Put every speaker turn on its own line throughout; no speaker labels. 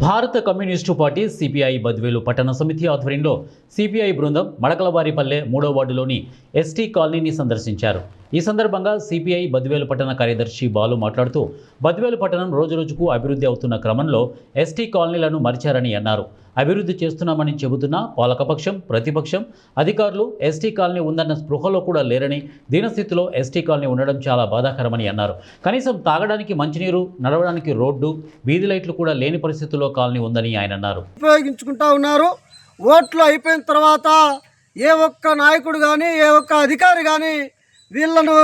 భారత communist party CPI Badvel పట్టణ సమితి ఆధ్వర్యంలో సిపిఐ బృందం మడకలవారిపల్లె 3వ వార్డులోని ఎస్టీ కాలనీని సందర్శించారు. ఈ సందర్భంగా సిపిఐ బద్వేలు పట్టణ కార్యదర్శి బాలు మాట్లాడుతూ బద్వేలు పట్టణం రోజురోజుకు అభివృద్ధి అవుతున్న క్రమంలో ఎస్టీ కాలనీలను మరిచారని అన్నారు. అభివృద్ధి చేస్తున్నామని చెబుతున్న పాలకపక్షం, ప్రతిపక్షం, అధికారులు ఎస్టీ కాలనీ ఉందన్న స్పృహలో కూడా లేరని, దీనస్థితిలో ఎస్టీ కాలనీ ఉండడం చాలా బాధాకరమని అన్నారు. కనీసం తాగడానికి మంచినీరు, నడవడానికి రోడ్డు, వీధి లైట్లు కూడా లేని పరిస్థితుల్లో కాలనీ ఉందని ఆయన అన్నారు.
ఉపయోగించుకుంటా ఉన్నారు. ఓట్లు అయిపోయిన తర్వాత ఏ ఒక్క నాయకుడు కానీ, ఏ ఒక్క అధికారి కానీ వీళ్ళను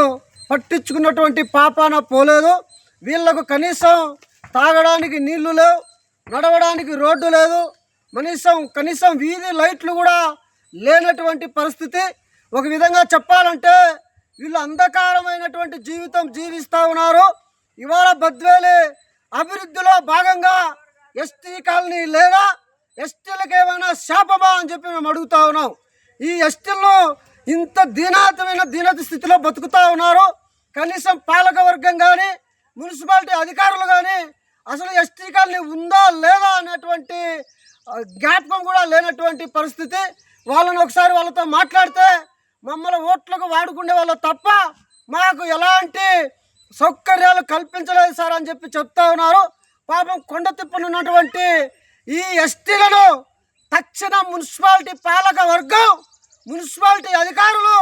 పట్టించుకున్నటువంటి పాపాన పోలేదు. వీళ్ళకు కనీసం తాగడానికి నీళ్లు లేవు, నడవడానికి రోడ్డు లేదు, కనీసం వీధి లైట్లు కూడా లేనటువంటి పరిస్థితి. ఒక విధంగా చెప్పాలంటే వీళ్ళు అంధకారమైనటువంటి జీవితం జీవిస్తూ ఉన్నారు. ఇవాళ బద్వేలు అభివృద్ధిలో భాగంగా ఎస్టీ కాలనీ లేదా ఎస్టీలకు ఏమైనా శాపమా అని చెప్పి మేము అడుగుతూ ఉన్నాం. ఈ ఎస్టీలను ఇంత దీనత స్థితిలో బతుకుతూ ఉన్నారు. కనీసం పాలక వర్గం కానీ, మున్సిపాలిటీ అధికారులు కానీ అసలు ఎస్టీ కాలనీ ఉందా లేదా అనేటువంటి జ్ఞాపకం కూడా లేనటువంటి పరిస్థితి. వాళ్ళతో మాట్లాడితే మమ్మల్ని ఓట్లకు వాడుకునే వాళ్ళు తప్ప మాకు ఎలాంటి సౌకర్యాలు కల్పించలేదు సార్ అని చెప్పి చెప్తా ఉన్నారు. పాపం కొండ తిప్పనున్నటువంటి ఈ ఎస్టీలను తక్షణ మున్సిపాలిటీ పాలక వర్గం, మున్సిపాలిటీ అధికారులు